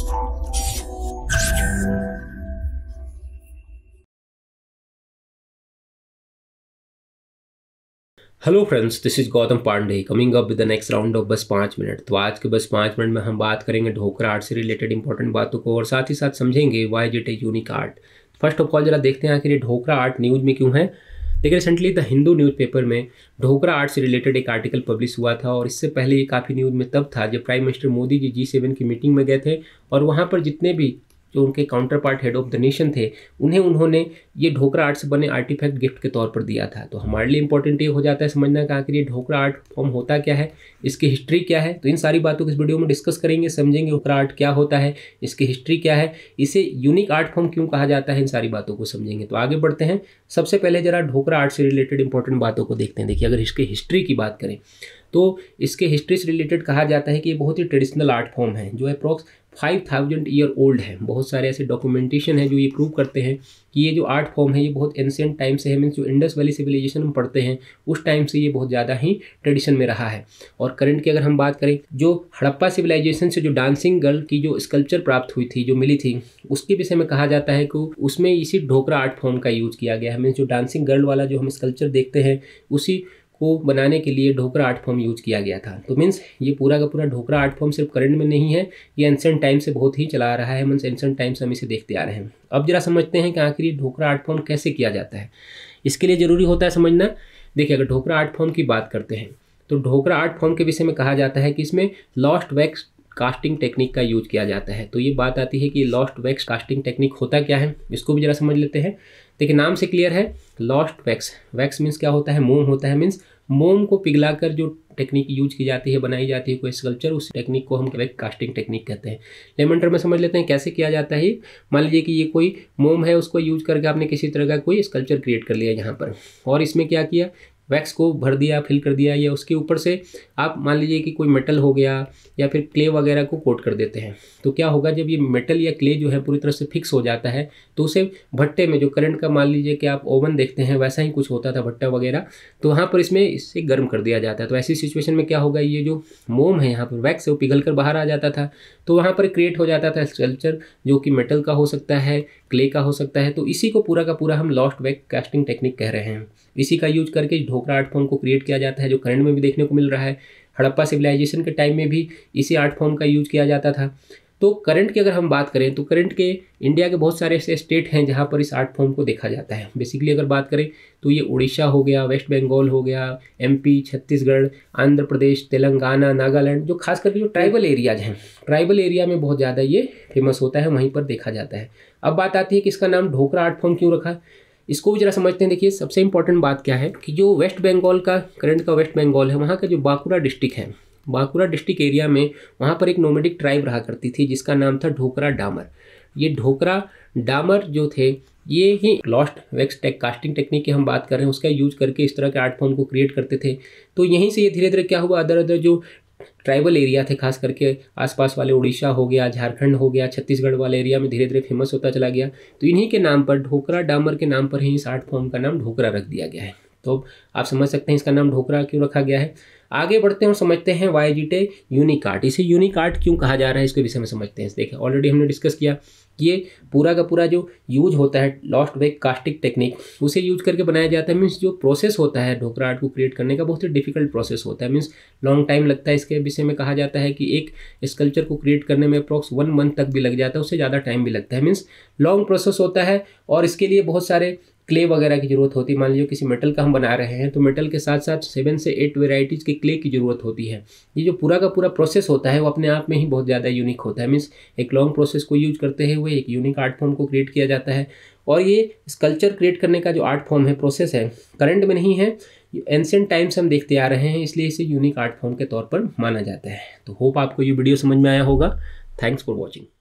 Hello friends, this is Gautam Pandey coming up with the next round of बस 5 minute. तो आज के बस 5 मिनट में हम बात करेंगे ढोकरा आर्ट से रिलेटेड इंपॉर्टेंट बातों को और साथ ही साथ समझेंगे why it is unique art. First of all जरा देखते हैं आखिर ये ढोकरा आर्ट न्यूज़ में क्यों है। देखिए, रिसेंटली द हिंदू न्यूज़पेपर में ढोकरा आर्ट से रिलेटेड एक आर्टिकल पब्लिश हुआ था और इससे पहले ये काफ़ी न्यूज़ में तब था जब prime minister Modi ji G7 की मीटिंग में गए थे और वहाँ पर जितने भी जो उनके counter part head of the nation थे उन्होंने ये ढोकरा आर्ट से बने आर्टिफैक्ट गिफ्ट के तौर पर दिया था। तो हमारे लिए इंपॉर्टेंट ये हो जाता है समझना कि आखिर ये ढोकरा आर्ट फॉर्म होता क्या है, इसकी हिस्ट्री क्या है। तो इन सारी बातों को इस वीडियो में डिस्कस करेंगे, समझेंगे ढोकरा आर्ट क्या होता है, इसकी हिस्ट्री क्या है, इसे यूनिक आर्ट फॉर्म क्यों कहा जाता है, इन सारी बातों को समझेंगे। तो आगे बढ़ते हैं। सबसे पहले जरा ढोकरा आर्ट से रिलेटेड इंपॉर्टेंट बातों को देखते हैं। देखिए, अगर इसकी हिस्ट्री की बात करें तो इसके हिस्ट्री से रिलेटेड कहा जाता है कि ये बहुत ही ट्रेडिशनल आर्ट फॉर्म है जो अप्रॉक्स 5000 ईयर ओल्ड है। बहुत सारे ऐसे डॉक्यूमेंटेशन है जो ये प्रूव करते हैं कि ये जो आर्ट फॉर्म है ये बहुत एंशिएंट टाइम से है। मीन्स जो इंडस वैली सिविलाइजेशन हम पढ़ते हैं उस टाइम से ये बहुत ज़्यादा ही ट्रेडिशन में रहा है। और करंट की अगर हम बात करें, जो हड़प्पा सिविलाइजेशन से जो डांसिंग गर्ल की जो स्कल्पचर प्राप्त हुई थी, जो मिली थी, उसके विषय में कहा जाता है कि उसमें इसी ढोकरा आर्ट फॉर्म का यूज़ किया गया है। मीन्स जो डांसिंग गर्ल वाला जो हम स्कल्पचर देखते हैं उसी को बनाने के लिए ढोकरा आर्ट फॉर्म यूज किया गया था। तो मीन्स ये पूरा का पूरा ढोकरा आर्ट फॉर्म सिर्फ करंट में नहीं है, ये एंशिएंट टाइम से बहुत ही चला आ रहा है। मीन्स एंशिएंट टाइम से हम इसे देखते आ रहे हैं। अब जरा समझते हैं कि आखिर ये ढोकरा आर्ट फॉर्म कैसे किया जाता है। इसके लिए जरूरी होता है समझना। देखिए, अगर ढोकरा आर्ट फॉर्म की बात करते हैं तो ढोकरा आर्ट फॉर्म के विषय में कहा जाता है कि इसमें लॉस्ट वैक्स कास्टिंग टेक्निक का यूज किया जाता है। तो ये बात आती है कि लॉस्ट वैक्स कास्टिंग टेक्निक होता क्या है, इसको भी जरा समझ लेते हैं। देखिए, नाम से क्लियर है, लॉस्ट वैक्स। वैक्स मीन्स क्या होता है, मोम होता है। मीन्स मोम को पिघलाकर जो टेक्निक यूज की जाती है, बनाई जाती है कोई स्कल्पचर, उस टेक्निक को हम वैक्स कास्टिंग टेक्निक कहते हैं। लेमन टर्म में समझ लेते हैं कैसे किया जाता है। मान लीजिए कि ये कोई मोम है, उसको यूज करके आपने किसी तरह का कोई स्कल्पचर क्रिएट कर लिया यहाँ पर, और इसमें क्या किया, वैक्स को भर दिया, फिल कर दिया, या उसके ऊपर से आप मान लीजिए कि कोई मेटल हो गया या फिर क्ले वगैरह को कोट कर देते हैं। तो क्या होगा, जब ये मेटल या क्ले जो है पूरी तरह से फिक्स हो जाता है तो उसे भट्टे में, जो करंट का मान लीजिए कि आप ओवन देखते हैं वैसा ही कुछ होता था भट्टा वगैरह, तो वहाँ पर इसमें इससे गर्म कर दिया जाता है। तो ऐसी सिचुएशन में क्या होगा, ये जो मोम है यहाँ पर वैक्स है वो पिघल कर बाहर आ जाता था। तो वहाँ पर क्रिएट हो जाता था स्कल्पचर जो कि मेटल का हो सकता है, क्ले का हो सकता है। तो इसी को पूरा का पूरा हम लॉस्ट वैक्स कास्टिंग टेक्निक कह रहे हैं। इसी का यूज करके ढोकरा आर्ट फॉर्म को क्रिएट किया जाता है, जो करंट में भी देखने को मिल रहा है। हड़प्पा सिविलाइजेशन के टाइम में भी इसी आर्ट फॉर्म का यूज किया जाता था। तो करंट की अगर हम बात करें तो करंट के इंडिया के बहुत सारे ऐसे स्टेट हैं जहाँ पर इस आर्ट फॉर्म को देखा जाता है। बेसिकली अगर बात करें तो ये उड़ीसा हो गया, वेस्ट बंगाल हो गया, MP, छत्तीसगढ़, आंध्र प्रदेश, तेलंगाना, नागालैंड, जो खास करके जो ट्राइबल एरियाज हैं, ट्राइबल एरिया में बहुत ज़्यादा ये फेमस होता है, वहीं पर देखा जाता है। अब बात आती है कि इसका नाम ढोकरा आर्ट फॉर्म क्यों रखा, इसको भी जरा समझते हैं। देखिए, सबसे इंपॉर्टेंट बात क्या है कि जो वेस्ट बंगाल का, करंट का वेस्ट बंगाल है, वहाँ का जो बांकुड़ा डिस्ट्रिक्ट है, बांकुड़ा डिस्ट्रिक्ट एरिया में वहाँ पर एक नोमैडिक ट्राइब रहा करती थी जिसका नाम था ढोकरा डामर। ये ढोकरा डामर जो थे ये he lost wax casting technique की हम बात कर रहे हैं, उसका यूज करके इस तरह के आर्ट फॉर्म को क्रिएट करते थे। तो यहीं से ये धीरे धीरे क्या हुआ, अदर जो ट्राइबल एरिया थे, खास करके आसपास वाले उड़ीसा हो गया, झारखंड हो गया, छत्तीसगढ़ वाले एरिया में धीरे धीरे फेमस होता चला गया। तो इन्हीं के नाम पर, ढोकरा डामर के नाम पर ही इस आर्ट फॉर्म का नाम ढोकरा रख दिया गया है। तो आप समझ सकते हैं इसका नाम ढोकरा क्यों रखा गया है। आगे बढ़ते हैं और समझते हैं why it is unique art. इसे यूनिक आर्ट क्यों कहा जा रहा है, इसके विषय में समझते हैं। देखिए, ऑलरेडी हमने डिस्कस किया, ये पूरा का पूरा जो यूज होता है लॉस्ट वैक्स कास्टिंग टेक्निक, उसे यूज करके बनाया जाता है। मीन्स जो प्रोसेस होता है ढोकरा आर्ट को क्रिएट करने का बहुत ही डिफिकल्ट प्रोसेस होता है। मीन्स लॉन्ग टाइम लगता है। इसके विषय में कहा जाता है कि एक स्कल्पचर को क्रिएट करने में अप्रॉक्स 1 मंथ तक भी लग जाता है, उससे ज़्यादा टाइम भी लगता है। मीन्स लॉन्ग प्रोसेस होता है और इसके लिए बहुत सारे क्ले वगैरह की जरूरत होती है। मान लीजिए किसी मेटल का हम बना रहे हैं तो मेटल के साथ साथ 7 से 8 वेराइटीज़ के क्ले की जरूरत होती है। ये जो पूरा का पूरा प्रोसेस होता है वो अपने आप में ही बहुत ज़्यादा यूनिक होता है। मीन्स एक लॉन्ग प्रोसेस को यूज करते हुए एक यूनिक आर्ट फॉर्म को क्रिएट किया जाता है। और ये स्कल्पचर क्रिएट करने का जो आर्ट फॉर्म है, प्रोसेस है, करंट में नहीं है, एंशिएंट टाइम से हम देखते आ रहे हैं, इसलिए इसे यूनिक आर्ट फॉर्म के तौर पर माना जाता है। तो होप आपको ये वीडियो समझ में आया होगा। Thanks for watching.